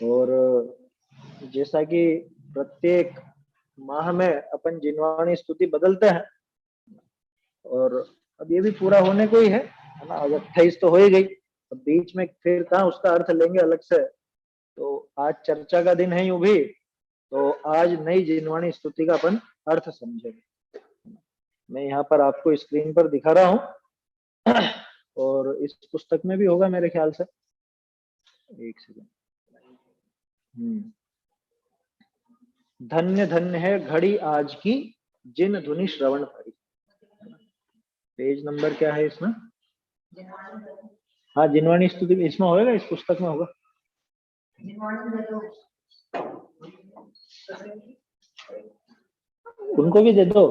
और जैसा कि प्रत्येक माह में अपन जिनवाणी स्तुति बदलते हैं, और अब ये भी पूरा होने को ही है ना। अब 28 तो हो ही गई, अब बीच में फिर कहाँ उसका अर्थ लेंगे अलग से। तो आज चर्चा का दिन है यूं भी, तो आज नई जिनवाणी स्तुति का अपन अर्थ समझेंगे। मैं यहाँ पर आपको स्क्रीन पर दिखा रहा हूँ और इस पुस्तक में भी होगा मेरे ख्याल से। एक सेकंड। धन्य धन्य है घड़ी आज की, जिन धुनि श्रवण परी। पेज नंबर क्या है इसमें? हाँ, जिनवाणी स्तुति इसमें होगा, इस पुस्तक में होगा। उनको भी दे दो।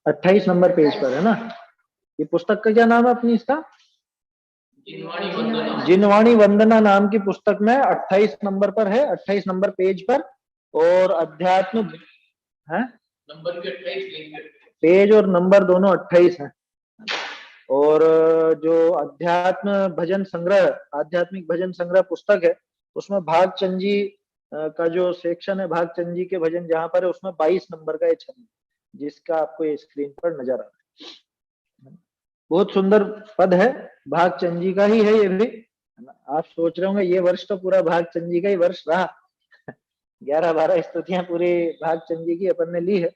28 नंबर पेज पर है ना। ये पुस्तक का क्या नाम है अपनी? इसका जिनवाणी वंदना नाम की पुस्तक में 28 नंबर पर है, 28 नंबर पेज पर। और अध्यात्म है नंबर भी 28, पेज और नंबर दोनों 28 है। और जो अध्यात्म भजन संग्रह, आध्यात्मिक भजन संग्रह पुस्तक है, उसमें भागचंद जी का जो सेक्शन है, भागचंद जी के भजन जहां पर है, उसमें 22 नंबर का ये छंद, जिसका आपको ये स्क्रीन पर नजर आ रहा है। बहुत सुंदर पद है, भागचंद जी का ही है ये भी। आप सोच रहे होंगे ये वर्ष तो पूरा भागचंद जी का ही वर्ष रहा 11-12 स्तुतियां पूरी भागचंद जी की अपन ने ली है।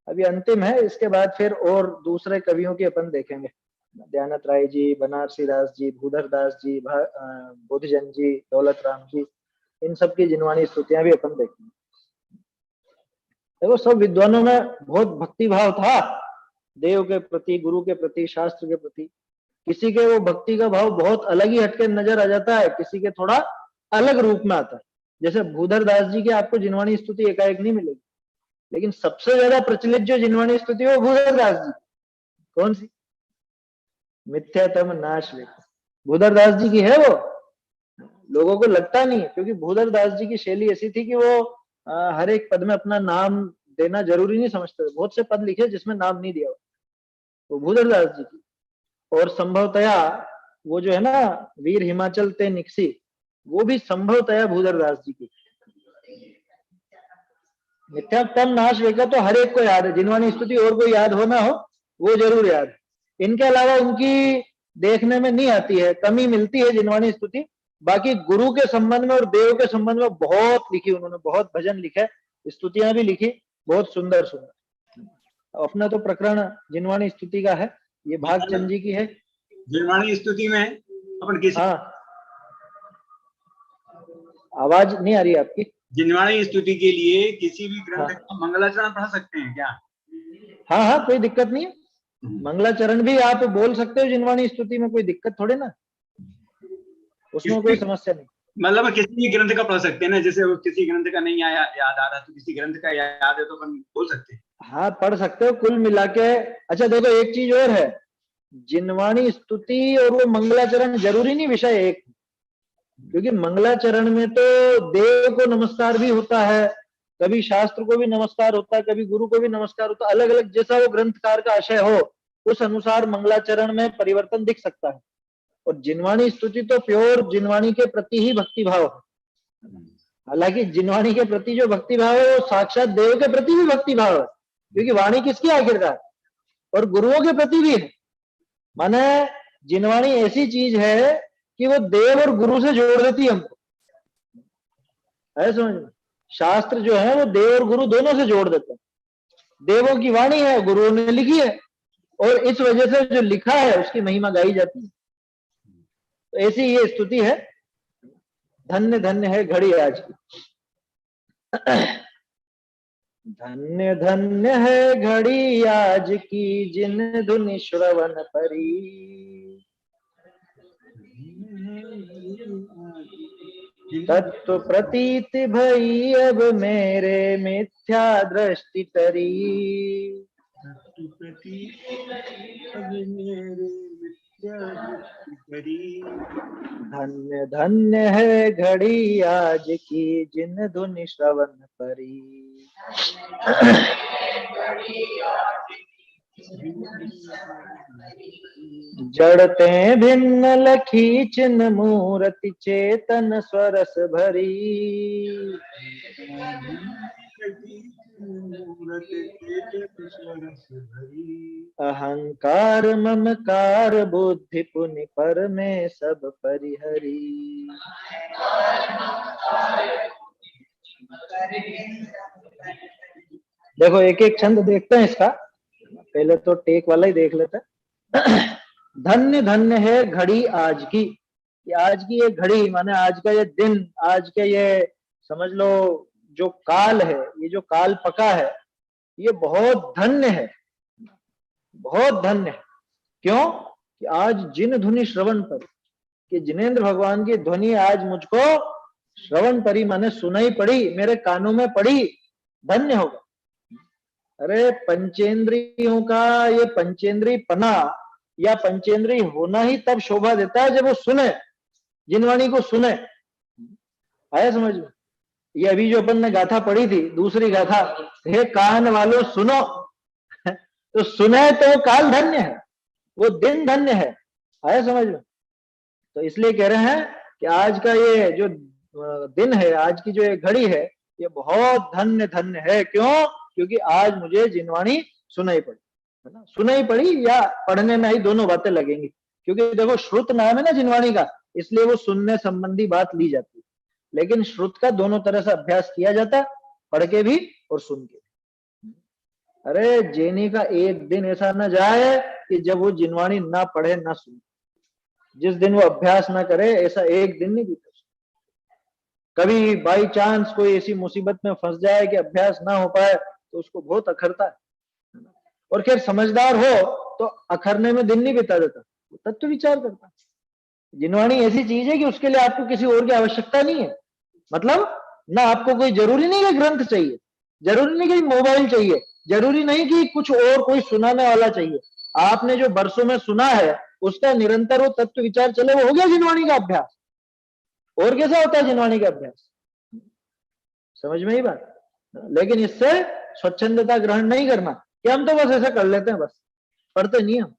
अभी अंतिम है, इसके बाद फिर और दूसरे कवियों की अपन देखेंगे। दयानंद राय जी, बनारसी दास जी, भूधर दास जी, बुद्धजन जी, दौलत राम जी, इन सब की जिनवाणी स्तुतियां भी अपन देखेंगे। देखो, सब विद्वानों में बहुत भक्ति भाव था, देव के प्रति, गुरु के प्रति, शास्त्र के प्रति। किसी के वो भक्ति का भाव बहुत अलग ही हटके नजर आ जाता है, किसी के थोड़ा अलग रूप में आता है। जैसे भूधर दास जी की आपको जिनवाणी स्तुति एकाएक नहीं मिलेगी, लेकिन सबसे ज्यादा प्रचलित जो जिनवाणी स्तुति है वो भूधर दास जी। कौन सी? मिथ्यातम नाश वे, भूधर दास जी की है वो। लोगों को लगता नहीं है, क्योंकि भूधर दास जी की शैली ऐसी थी कि वो हर एक पद में अपना नाम देना जरूरी नहीं समझते थे। बहुत से पद लिखे जिसमें नाम नहीं दिया, वो भूधर दास जी की। और संभवतया वो जो है ना, वीर हिमाचल ते निकसी, वो भी संभवतया भूधर दास जी की। मिथ्यात्म नाश वेका तो हर एक को याद है, जिनवाणी स्तुति और कोई याद हो ना हो, वो जरूर याद है। इनके अलावा उनकी देखने में नहीं आती है, कमी मिलती है जिनवाणी स्तुति। बाकी गुरु के संबंध में और देव के संबंध में बहुत लिखी उन्होंने, बहुत भजन लिखे, स्तुतियां भी लिखी, बहुत सुंदर सुंदर। अपना तो प्रकरण जिनवाणी स्तुति का है, ये भागचंद जी की है। जिनवाणी स्तुति में अपन किसी, हाँ, आवाज नहीं आ रही आपकी। जिनवाणी स्तुति के लिए किसी भी ग्रंथ का मंगलाचरण पढ़ सकते हैं क्या? हाँ हाँ, कोई दिक्कत नहीं है। मंगलाचरण भी आप बोल सकते हो जिनवाणी स्तुति में, कोई दिक्कत थोड़े ना, उसमें कोई समस्या नहीं। मतलब किसी भी ग्रंथ का पढ़ सकते हैं ना, जैसे किसी ग्रंथ का नहीं आया याद आ रहा तो किसी ग्रंथ का याद है तो अपन बोल सकते हैं। हाँ, पढ़ सकते हो कुल मिला के। अच्छा देखो, एक चीज और है, जिनवाणी स्तुति और वो मंगलाचरण जरूरी नहीं विषय एक, क्योंकि मंगलाचरण में तो देव को नमस्कार भी होता है, कभी शास्त्र को भी नमस्कार होता है, कभी गुरु को भी नमस्कार होता है। अलग अलग जैसा वो ग्रंथकार का आशय हो, उस अनुसार मंगलाचरण में परिवर्तन दिख सकता है। और जिनवाणी स्तुति तो प्योर जिनवाणी के प्रति ही भक्ति भाव है। हालांकि जिनवाणी के प्रति जो भक्ति भाव है वो साक्षात देव के प्रति भी भक्ति भाव है, क्योंकि वाणी किसकी आखिरकार, और गुरुओं के प्रति भी है। माने जिनवाणी ऐसी चीज है कि वो देव और गुरु से जोड़ देती है हमको, है समझ में। शास्त्र जो है वो देव और गुरु दोनों से जोड़ देते हैं। देवों की वाणी है, गुरुओं ने लिखी है, और इस वजह से जो लिखा है उसकी महिमा गाई जाती है। तो ऐसी ये स्तुति है, धन्य धन्य है घड़ी आज की। धन्य धन्य है घड़ी आज की, जिन धुनि श्रवण परी। तत्व प्रतीत भई अब मेरे, मिथ्या दृष्टि तरी। धन्य धन्य है घड़ी आज की, जिन धुनि श्रवण परी। जड़ते भिन्न लखी चिन्ह मूर्ति चेतन स्वरस भरी। अहंकार ममकार बुद्धि पुनि पर में सब परिहरी। देखो एक एक छंद देखते हैं इसका, पहले तो टेक वाला ही देख लेते हैं। धन्य धन्य है घड़ी आज की, ये आज की ये घड़ी माने आज का ये दिन, आज के ये समझ लो जो काल है, ये जो काल पका है, ये बहुत धन्य है, बहुत धन्य है। क्यों कि आज जिन धुनि श्रवण पर, कि जिनेंद्र भगवान की ध्वनि आज मुझको श्रवण परी माने सुनाई पड़ी, मेरे कानों में पड़ी, धन्य होगा। अरे पंचेंद्रियों का ये पंचेंद्री पना या पंचेंद्री होना ही तब शोभा देता है जब वो सुने, जिनवाणी को सुने। आया समझ में? ये अभी जो अपन ने गाथा पढ़ी थी, दूसरी गाथा, हे कान वालों सुनो, तो सुने तो काल धन्य है, वो दिन धन्य है। आया समझ में? तो इसलिए कह रहे हैं कि आज का ये जो दिन है, आज की जो ये घड़ी है, ये बहुत धन्य धन्य है। क्यों? क्योंकि आज मुझे जिनवाणी सुनाई पड़ी, है ना? सुनाई पड़ी या पढ़ने में आई, दोनों बातें लगेंगी। क्योंकि देखो श्रुत नाम है ना जिनवाणी का, इसलिए वो सुनने संबंधी बात ली जाती है। लेकिन श्रुत का दोनों तरह से अभ्यास किया जाता है, पढ़ के भी और सुन के भी। अरे जेनी का एक दिन ऐसा ना जाए कि जब वो जिनवाणी ना पढ़े ना सुने। जिस दिन वो अभ्यास ना करे, ऐसा एक दिन नहीं बीता। कभी बाई चांस कोई ऐसी मुसीबत में फंस जाए कि अभ्यास ना हो पाए, तो उसको बहुत अखरता है। और खैर समझदार हो तो अखरने में दिन नहीं बिता देता, तत्व विचार करता। जिनवाणी ऐसी चीज है कि उसके लिए आपको किसी और की आवश्यकता नहीं है। मतलब ना आपको कोई जरूरी नहीं कि ग्रंथ चाहिए, जरूरी नहीं कि मोबाइल चाहिए, जरूरी नहीं कि कुछ और कोई सुनाने वाला चाहिए। आपने जो बरसों में सुना है उसका निरंतर वो तत्व विचार चले, वो हो गया जिनवाणी का अभ्यास। और कैसा होता है जिनवाणी का अभ्यास? समझ में ही बात? लेकिन इससे स्वच्छंदता ग्रहण नहीं करना कि हम तो बस ऐसा कर लेते हैं, बस पढ़ते नहीं हम।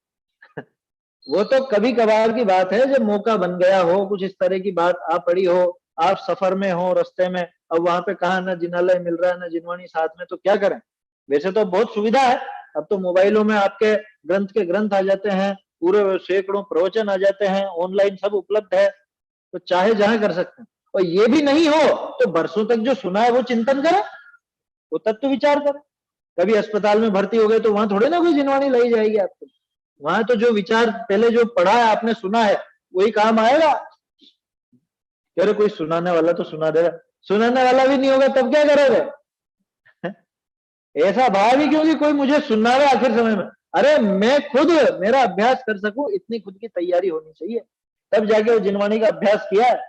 वो तो कभी कभार की बात है, जब मौका बन गया हो, कुछ इस तरह की बात आ पड़ी हो, आप सफर में हो, रास्ते में, अब वहां पे कहा ना जिनालय मिल रहा है ना जिनवाणी साथ में, तो क्या करें? वैसे तो बहुत सुविधा है, अब तो मोबाइलों में आपके ग्रंथ के ग्रंथ आ जाते हैं, पूरे सैकड़ों प्रवचन आ जाते हैं, ऑनलाइन सब उपलब्ध है, तो चाहे जहां कर सकते हैं। और ये भी नहीं हो तो बरसों तक जो सुना है वो चिंतन करें, वो तत्व विचार करें। कभी अस्पताल में भर्ती हो गए तो वहां थोड़े ना कोई जिनवाणी लाई जाएगी आपको, वहां तो जो विचार पहले जो पढ़ा है, आपने सुना है, वही काम आएगा। अरे कोई सुनाने वाला तो सुना देगा, सुनाने वाला भी नहीं होगा तब क्या करोगे? ऐसा भाव ही क्योंकि कोई मुझे सुना रहा आखिर समय में। अरे मैं खुद मेरा अभ्यास कर सकूं, इतनी खुद की तैयारी होनी चाहिए, तब जाके वो जिनवाणी का अभ्यास किया है।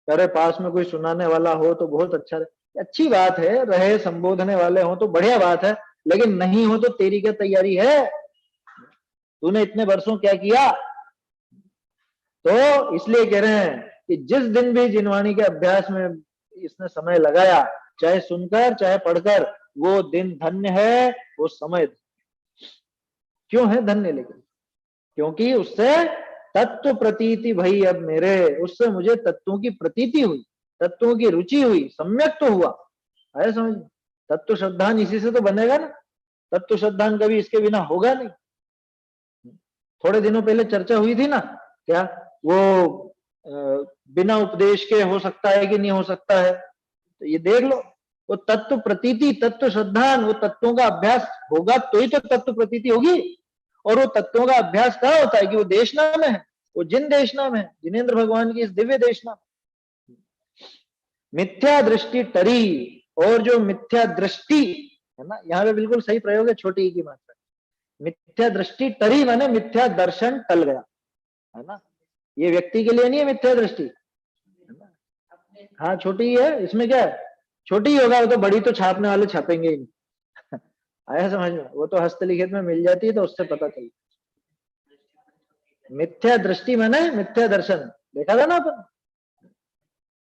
अरे पास में कोई सुनाने वाला हो तो बहुत अच्छा, अच्छी बात है, रहे संबोधने वाले हो तो बढ़िया बात है, लेकिन नहीं हो तो तेरी क्या तैयारी है? तूने इतने वर्षों क्या किया? तो इसलिए कह रहे हैं कि जिस दिन भी जिनवाणी के अभ्यास में इसने समय लगाया, चाहे सुनकर चाहे पढ़कर, वो दिन धन्य है, वो समय क्यों है धन्य? लेकिन क्योंकि उससे तत्व प्रतीति भई, अब मेरे उससे मुझे तत्वों की प्रतीति हुई, तत्वों की रुचि हुई, सम्यक तो हुआ। आया समझ? तत्व श्रद्धान इसी से तो बनेगा ना, तत्व श्रद्धान कभी इसके बिना होगा नहीं। थोड़े दिनों पहले चर्चा हुई थी ना, क्या वो बिना उपदेश के हो सकता है कि नहीं हो सकता है? तो ये देख लो, वो तत्व प्रतीति, तत्व श्रद्धान, वो तत्वों का अभ्यास होगा तो ही तो तत्व प्रतीति होगी। और वो तत्वों का अभ्यास कहाँ होता है? कि वो देश नाम है, वो जिन देश नाम है, जिनेंद्र भगवान की इस दिव्य देश नाम। मिथ्या दृष्टि टरी, और जो मिथ्या दृष्टि है ना, यहाँ पे बिल्कुल सही प्रयोग है, छोटी ई की मात्रा। मिथ्या दृष्टि टरी माने मिथ्या दर्शन टल गया, है ना? ये व्यक्ति के लिए नहीं है मिथ्या दृष्टि, है ना? हाँ छोटी है, इसमें क्या है, छोटी ही होगा, वो तो बड़ी तो छापने वाले छापेंगे ही नहीं। आया समझ में? वो तो हस्तलिखित में मिल जाती है तो उससे पता चलता। मिथ्या दृष्टि माने मिथ्या दर्शन, देखा था ना अपन।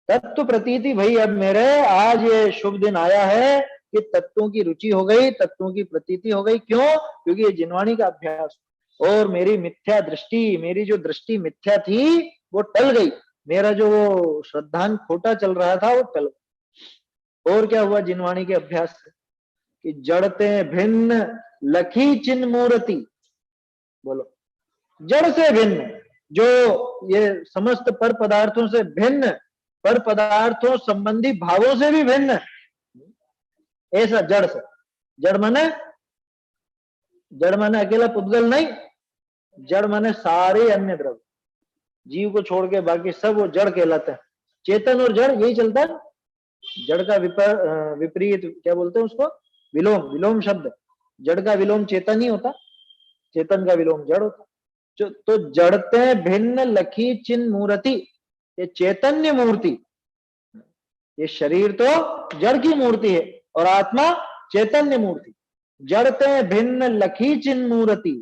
तत्व प्रतीति भाई, अब मेरे आज ये शुभ दिन आया है कि तत्वों की रुचि हो गई, तत्वों की प्रतीति हो गई। क्यों? क्योंकि ये जिनवाणी का अभ्यास। और मेरी मिथ्या दृष्टि, मेरी जो दृष्टि मिथ्या थी वो टल गई, मेरा जो वो श्रद्धांत खोटा चल रहा था वो टल गया। और क्या हुआ जिनवाणी के अभ्यास से? कि जड़ते भिन्न लखी चिन्ह मूर्ति। बोलो, जड़ से भिन्न, जो ये समस्त पर पदार्थों से भिन्न, पर पदार्थों संबंधी भावों से भी भिन्न, ऐसा जड़ से। जड़ माने, जड़ माने अकेला पुद्गल नहीं, जड़ माने सारे अन्य द्रव्य, जीव को छोड़ के बाकी सब वो जड़ कहलाते हैं। चेतन और जड़ यही चलता है। जड़ का विपरीत क्या बोलते हैं उसको? विलोम। विलोम शब्द, जड़ का विलोम चेतन ही होता, चेतन का विलोम जड़ होता। तो जड़ते भिन्न लखी चिन्ह मूर्ति, ये चैतन्य मूर्ति, ये शरीर तो जड़ की मूर्ति है और आत्मा चैतन्य मूर्ति। जड़ते भिन्न लखी चिन्ह मूर्ति,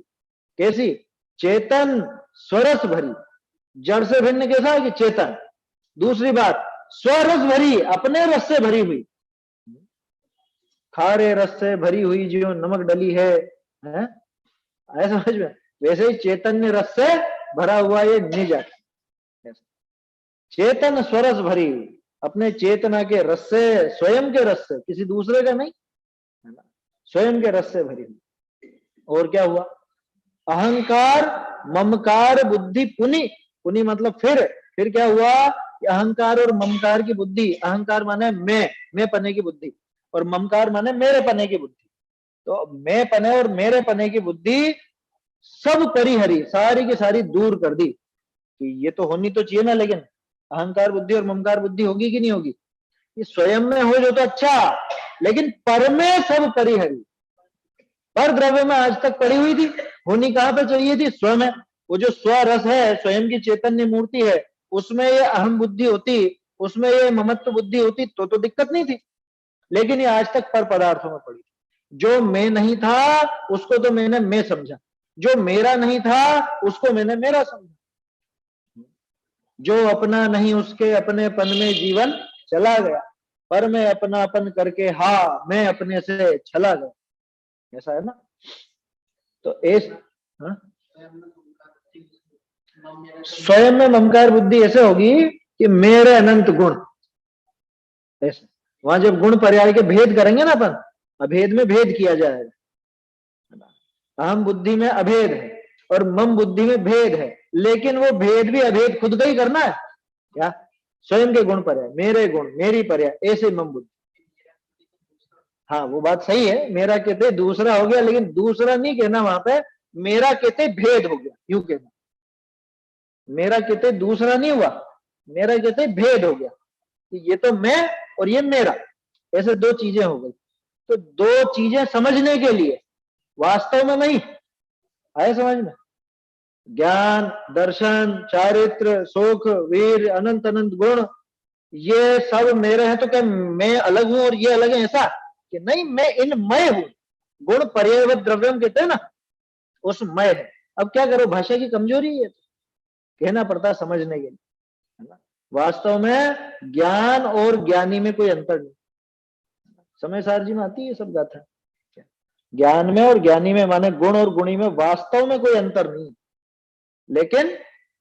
कैसी? चेतन स्वरस भरी। जड़ से भिन्न कैसा है? कि चेतन। दूसरी बात, स्वरस भरी, अपने रस से भरी हुई, खारे रस से भरी हुई जो नमक डली है, आया समझ में? वैसे ही चैतन्य रस से भरा हुआ ये निज है। चेतन स्वरस भरी, अपने चेतना के रस से, स्वयं के रस से, किसी दूसरे का नहीं, है ना, स्वयं के रस से भरी हुई। और क्या हुआ? अहंकार ममकार बुद्धि पुनि। पुनि मतलब फिर क्या हुआ? कि अहंकार और ममकार की बुद्धि, अहंकार माने मैं पने की बुद्धि, और ममकार माने मेरे पने की बुद्धि। तो मैं पने और मेरे पने की बुद्धि सब परिहरी, सारी की सारी दूर कर दी। तो ये तो होनी तो चाहिए ना, लेकिन अहंकार बुद्धि और ममकार बुद्धि होगी कि नहीं होगी? ये स्वयं में हो जो तो अच्छा, लेकिन पर में सब परिहरी। पर द्रव्य में आज तक पड़ी हुई थी, होनी कहां पे चाहिए थी? स्व में। वो जो स्वरस है, स्वयं की चैतन्य मूर्ति है, उसमें ये अहम बुद्धि होती, उसमें ये ममत्व बुद्धि होती तो दिक्कत नहीं थी। लेकिन ये आज तक पर पदार्थों में पड़ी। जो मैं नहीं था उसको तो मैंने मैं समझा, जो मेरा नहीं था उसको मैंने मेरा समझा। जो अपना नहीं उसके अपनेपन में जीवन चला गया, पर मैं अपनापन करके हाँ मैं अपने से चला गया, ऐसा है ना। तो स्वयं में ममकार बुद्धि ऐसे होगी कि मेरे अनंत गुण, ऐसे। वहां जब गुण पर्याय के भेद करेंगे ना अपन, अभेद में भेद किया जाएगा। अहम बुद्धि में अभेद है और मम बुद्धि में भेद है, लेकिन वो भेद भी अभेद खुद का ही करना है क्या? स्वयं के गुण पर्याय, मेरे गुण मेरी पर्याय, ऐसे मम बुद्धि। हाँ वो बात सही है, मेरा कहते दूसरा हो गया, लेकिन दूसरा नहीं कहना वहां पे, मेरा कहते भेद हो गया, यूं कहना। मेरा कहते दूसरा नहीं हुआ, मेरा कहते भेद हो गया कि ये तो मैं और ये मेरा, ऐसे दो चीजें हो गई। तो दो चीजें समझने के लिए, वास्तव में नहीं, आए समझ में? ज्ञान दर्शन चारित्र सुख वीर अनंत अनंत गुण, ये सब मेरे हैं, तो क्या मैं अलग हूं और ये अलग है? ऐसा कि नहीं, मैं इनमय हूं। गुण पर्यायवत द्रव्यम कहते हैं ना, उस मय है। अब क्या करो, भाषा की कमजोरी है, कहना पड़ता समझने के लिए, है ना। वास्तव में ज्ञान और ज्ञानी में कोई अंतर नहीं। समय सार जी में आती है सब गाथा, ज्ञान में और ज्ञानी में माने गुण और गुणी में वास्तव में कोई अंतर नहीं, लेकिन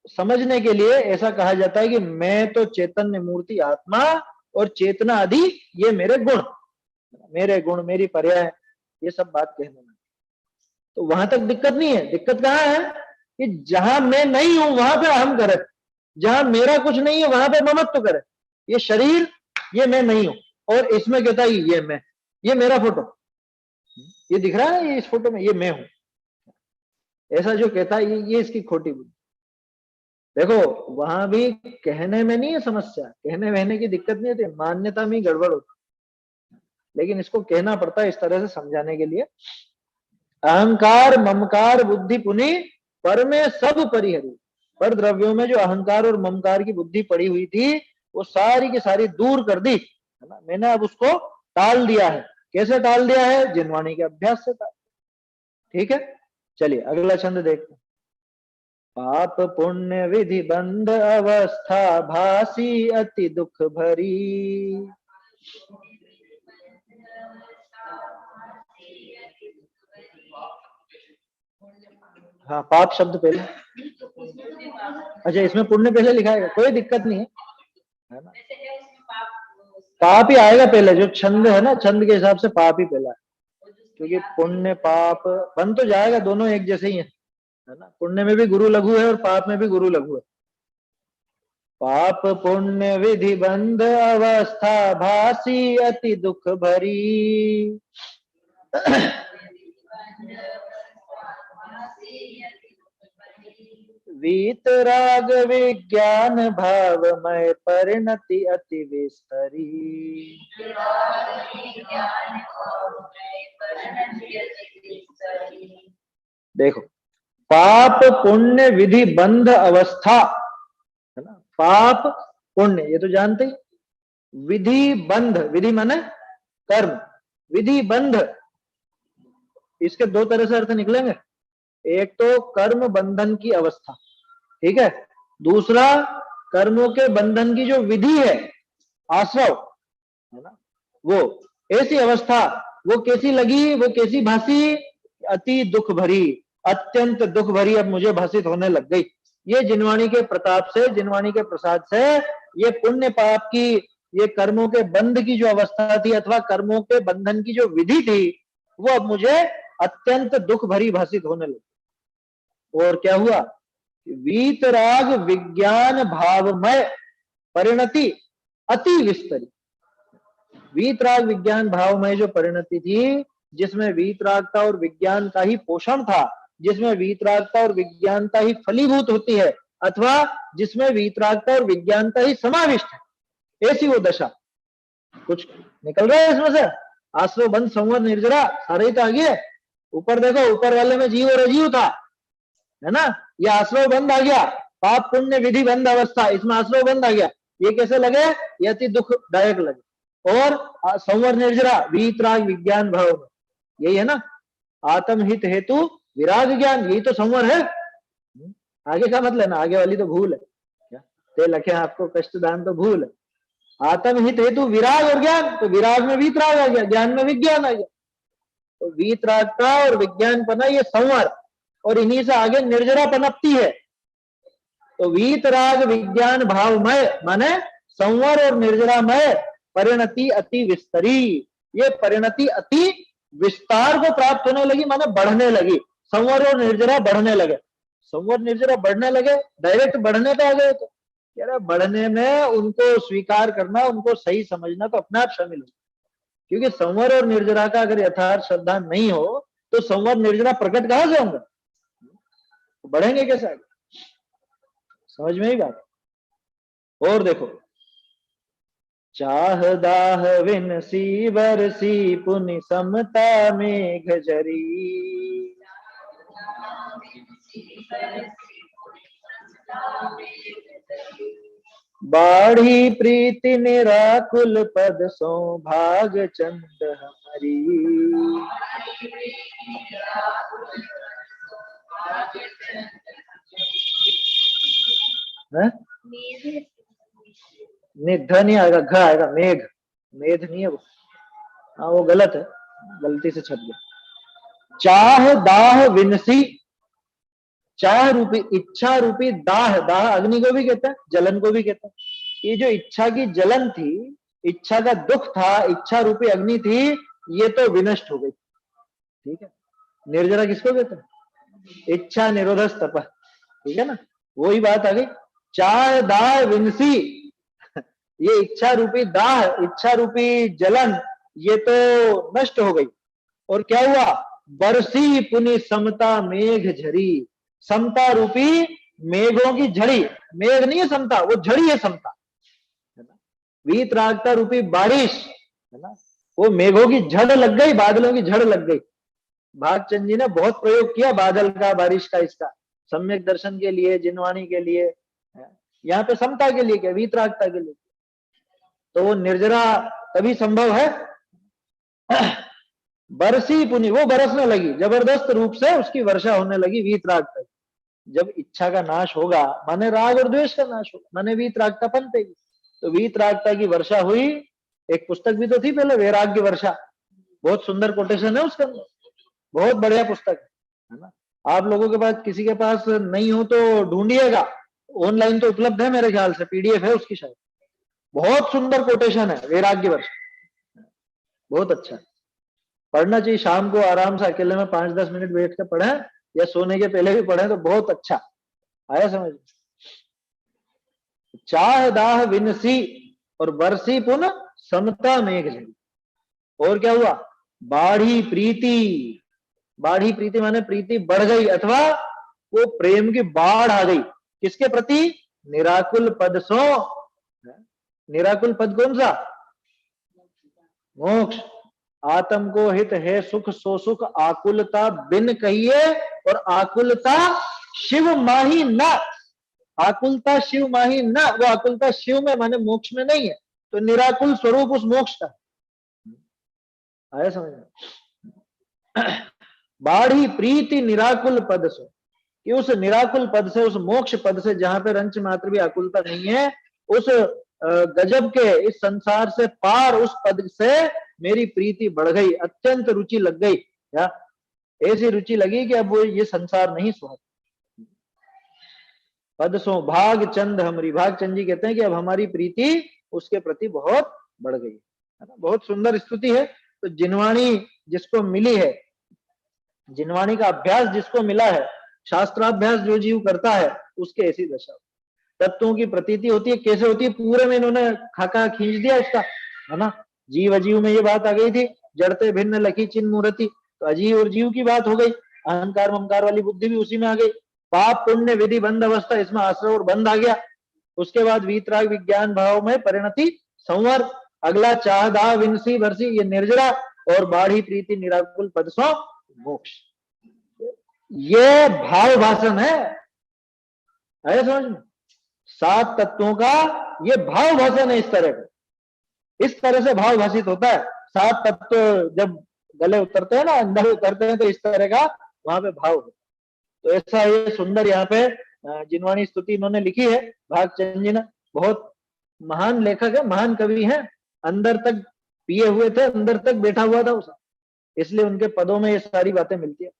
समझने के लिए ऐसा कहा जाता है कि मैं तो चैतन्य मूर्ति आत्मा और चेतना आदि ये मेरे गुण मेरी पर्याय, ये सब बात कहने में। तो वहां तक दिक्कत नहीं है। दिक्कत कहाँ है? कि जहां मैं नहीं हूं वहां पे अहम करे, जहां मेरा कुछ नहीं है वहां पे ममत्व करे। ये शरीर, ये मैं नहीं हूं, और इसमें कहता है ये मैं, ये मेरा फोटो, ये दिख रहा है, ये इस फोटो में ये मैं हूं, ऐसा जो कहता है ये इसकी खोटी बुद्धि। देखो वहां भी कहने में नहीं है समस्या, कहने वहने की दिक्कत नहीं होती, मान्यता में ही गड़बड़ होती, लेकिन इसको कहना पड़ता है इस तरह से समझाने के लिए। अहंकार ममकार बुद्धि पुनि पर में सब परिहरी। पर द्रव्यों में जो अहंकार और ममकार की बुद्धि पड़ी हुई थी वो सारी की सारी दूर कर दी, है ना। मैंने अब उसको टाल दिया है। कैसे टाल दिया है? जिनवाणी के अभ्यास से टाल। ठीक है, चलिए अगला छंद देखते हैं। पाप पुण्य विधि बंध अवस्था भासी अति दुख भरी, हाँ, पाप शब्द पहले। अच्छा, इसमें पुण्य पहले लिखा है, कोई दिक्कत नहीं है ना। पाप ही आएगा पहले, जो छंद है ना, छंद के हिसाब से पाप ही पहला है, क्योंकि पुण्य पाप बन तो जाएगा, दोनों एक जैसे ही है ना। पुण्य में भी गुरु लघु है और पाप में भी गुरु लघु है। पाप पुण्य विधि बंध अवस्था भासी अति दुख भरी। वीत राग विज्ञान भावमय परिणति अति विस्तरी। देखो, पाप पुण्य विधि बंध अवस्था है ना। पाप पुण्य ये तो जानते ही। विधि बंध, विधि माने कर्म, विधि बंध, इसके दो तरह से अर्थ निकलेंगे। एक तो कर्म बंधन की अवस्था, ठीक है। दूसरा कर्मों के बंधन की जो विधि है, आश्रव है ना, वो ऐसी अवस्था, वो कैसी लगी, वो कैसी भासी, अति दुख भरी, अत्यंत दुख भरी अब मुझे भाषित होने लग गई। ये जिनवाणी के प्रताप से, जिनवाणी के प्रसाद से, ये पुण्य पाप की, ये कर्मों के बंध की जो अवस्था थी अथवा कर्मों के बंधन की जो विधि थी, वो अब मुझे अत्यंत दुख भरी भाषित होने लगी। और क्या हुआ? वीतराग विज्ञान भावमय परिणति अति विस्तरी। वीतराग विज्ञान भावमय जो परिणति थी, जिसमें वीतरागता और विज्ञान का ही पोषण था, जिसमें वीतरागता और विज्ञानता ही फलीभूत होती है, अथवा जिसमें वीतरागता और विज्ञानता ही समाविष्ट है, ऐसी वो दशा। कुछ निकल रहा है इसमें से? आश्रव बंध संवर निर्जरा सारे ही तो आ गए। ऊपर देखो, ऊपर वाले में जीव और अजीव था, है ना। ये आश्रव बंद आ गया, पाप पुण्य विधि बंद अवस्था, इसमें आश्रव बंद आ गया। ये कैसे लगे? ये अति दुखदायक लगे। और संवर निर्जरा वीतराग विज्ञान भाव, यही है ना। आत्म हित हेतु विराग ज्ञान, यही तो संवर है। आगे का मत लेना, आगे वाली तो भूल है। क्या ते लखे आपको कष्टदान, तो भूल है। आत्म हित हेतु विराग और ज्ञान, तो विराग में वीतराग आ गया, ज्ञान में विज्ञान आ गया। तो वीतरागता और विज्ञान पना ये संवर, और इन्हीं से आगे निर्जरा पनपती है। तो वीतराग विज्ञान भावमय माने संवर और निर्जरामय परिणति अति विस्तरी। ये परिणति अति विस्तार को प्राप्त होने लगी, माने बढ़ने लगी। संवर और निर्जरा बढ़ने लगे, संवर निर्जरा बढ़ने लगे, डायरेक्ट बढ़ने पे आ गए। तो यार बढ़ने में उनको स्वीकार करना, उनको सही समझना तो अपने आप शामिल हो, क्योंकि संवर और निर्जरा का अगर यथार्थ श्रद्धा नहीं हो तो संवर निर्जरा प्रकट कहां से होंगे? बढ़ेंगे कैसे आगे? समझ में ही बात। और देखो, चाह दाह विनसी बरसी पुनि समता मेघ जरी। बाढ़ी प्रीति निराकुल पद सो भाग चंद हमारी। निध नहीं आएगा, घ आएगा, मेघ, मेघ नहीं है वो। हाँ वो गलत है, गलती से छप गया। चाह दाह विनसी, चाह रूपी, इच्छा रूपी दाह, दाह अग्नि को भी कहते हैं, जलन को भी कहते हैं। ये जो इच्छा की जलन थी, इच्छा का दुख था, इच्छा रूपी अग्नि थी, ये तो विनष्ट हो गई। ठीक है। निर्जरा किसको कहते हैं? इच्छा निरोध तप, ठीक है ना, वही बात आ गई। चाह दाह विनसी, ये इच्छा रूपी दाह, इच्छा रूपी जलन, ये तो नष्ट हो गई। और क्या हुआ? बरसी पुनि समता मेघ झरी। समता रूपी मेघों की झड़ी, मेघ नहीं है समता, वो झड़ी है समता, है ना। वीतरागता रूपी बारिश, है ना, वो मेघों की झड़ लग गई, बादलों की झड़ लग गई। भागचंद जी ने बहुत प्रयोग किया बादल का, बारिश का, इसका सम्यक दर्शन के लिए, जिनवाणी के लिए, यहाँ पे समता के लिए क्या, वीतरागता के लिए। तो वो निर्जरा तभी संभव है। बरसी पुनि, वो बरसने लगी, जबरदस्त रूप से उसकी वर्षा होने लगी वीतरागता। जब इच्छा का नाश होगा माने राग और द्वेष का नाश होगा, माने वीतरागता पनपेगी। तो वीतरागता की वर्षा हुई। एक पुस्तक भी तो थी पहले, वैराग्य वर्षा, बहुत सुंदर कोटेशन है उसके अंदर, बहुत बढ़िया पुस्तक है ना। आप लोगों के पास, किसी के पास नहीं हो तो ढूंढिएगा, ऑनलाइन तो उपलब्ध है मेरे ख्याल से, पीडीएफ है उसकी शायद। बहुत सुंदर कोटेशन है वैराग्य वर्ष, बहुत अच्छा है, पढ़ना चाहिए। शाम को आराम से अकेले में 5-10 मिनट बैठ के पढ़े, या सोने के पहले भी पढ़े तो बहुत अच्छा। आया समझ? चाह दाह विनसी और बरसी पुन समता मेघ झरी। और क्या हुआ? बाढ़ी प्रीति, बाढ़ी प्रीति माने प्रीति बढ़ गई, अथवा वो प्रेम की बाढ़ आ गई। किसके प्रति? निराकुल पद सो। निराकुल पद कौन सा? मोक्ष। आत्म को हित है सुख सो सुख, आकुलता बिन कहिए और आकुलता शिव माही न। आकुलता शिव माही न, वो आकुलता शिव में माने मोक्ष में नहीं है, तो निराकुल स्वरूप उस मोक्ष का। आया समझ में? बाढ़ी प्रीति निराकुल पद से, कि उस निराकुल पद से, उस मोक्ष पद से, जहां पे रंच मात्र भी आकुलता नहीं है, उस गजब के इस संसार से पार उस पद से मेरी प्रीति बढ़ गई, अत्यंत रुचि लग गई। या ऐसी रुचि लगी कि अब वो ये संसार नहीं सुहाता। पद सो भाग चंद हमरी, भाग चंद जी कहते हैं कि अब हमारी प्रीति उसके प्रति बहुत बढ़ गई, है ना। बहुत सुंदर स्तुति है। तो जिनवाणी जिसको मिली है, जिनवाणी का अभ्यास जिसको मिला है, शास्त्राभ्यास जो जीव करता है, उसके ऐसी दशा। तत्वों की प्रतीति होती है। कैसे होती है? पूरे में इन्होंने खाका खींच दिया उसका, है ना। जीव अजीव में ये बात आ गई थी, जड़ते भिन्न लखी चिन्ह मूर्ति, तो अजीव और जीव की बात हो गई। अहंकार ममकार वाली बुद्धि भी उसी में आ गई। पाप पुण्य विधि बंध अवस्था, इसमें आश्रय और बंध आ गया। उसके बाद वीतराग विज्ञान भाव में परिणति संवर। अगला चाह दाह विनसी भरसी, ये निर्जरा, और बाढ़ी प्रीति निराकुल पद सो मोक्ष। ये भाव भाषण है, आया समझ में? 7 तत्वों का ये भाव भाषण है। इस तरह का, इस तरह से भाव भाषित होता है। 7 तत्व जब गले उतरते हैं ना, अंदर उतरते हैं, तो इस तरह का वहां पे भाव है। तो ऐसा ये सुंदर यहाँ पे जिनवाणी स्तुति इन्होंने लिखी है भागचंद जी ने। बहुत महान लेखक है, महान कवि हैं। अंदर तक पिए हुए थे, अंदर तक बैठा हुआ था उसे, इसलिए उनके पदों में ये सारी बातें मिलती है।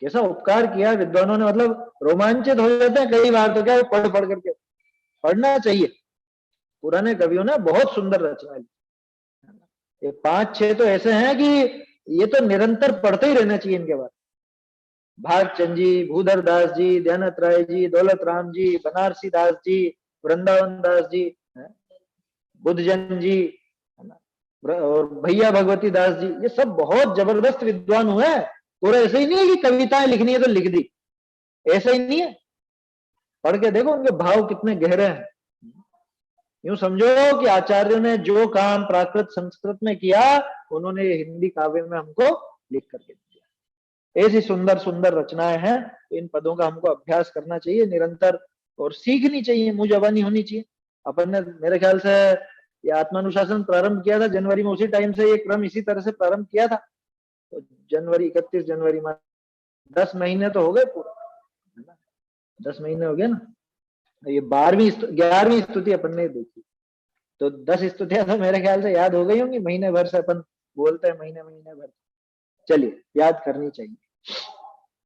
कैसा उपकार किया विद्वानों ने, मतलब रोमांचित हो जाते हैं कई बार तो। क्या पढ़ पढ़ करके, पढ़ना चाहिए। पुराने कवियों ने बहुत सुंदर रचना लिखी। ये 5-6 तो ऐसे हैं कि ये तो निरंतर पढ़ते ही रहना चाहिए इनके बाद। भागचंद जी, भूधर दास जी, दयानंद राय जी, दौलत राम जी, बनारसी दास जी, वृंदावन दास जी, बुद्धजन जी, और भैया भगवती दास जी, ये सब बहुत जबरदस्त विद्वान हुए हैं। पूरा ऐसे ही नहीं है कि कविताएं लिखनी है तो लिख दी, ऐसा ही नहीं है। पढ़ के देखो उनके भाव कितने गहरे हैं। यूं समझो कि आचार्यों ने जो काम प्राकृत संस्कृत में किया, उन्होंने हिंदी काव्य में हमको लिख करके दिया। ऐसी सुंदर सुंदर रचनाएं हैं। तो इन पदों का हमको अभ्यास करना चाहिए निरंतर, और सीखनी चाहिए, मुंह जबानी होनी चाहिए। अपन ने मेरे ख्याल से ये आत्मानुशासन प्रारंभ किया था जनवरी में, उसी टाइम से ये क्रम इसी तरह से प्रारंभ किया था। तो जनवरी 31 जनवरी में 10 महीने तो हो गए पूरा, है ना। 10 महीने हो गए ना। ये 11वीं स्तुति अपन ने देखी, तो 10 स्तुतियां तो मेरे ख्याल से याद हो गई होंगी। महीने भर से अपन बोलते हैं, महीने भर। चलिए, याद करनी चाहिए।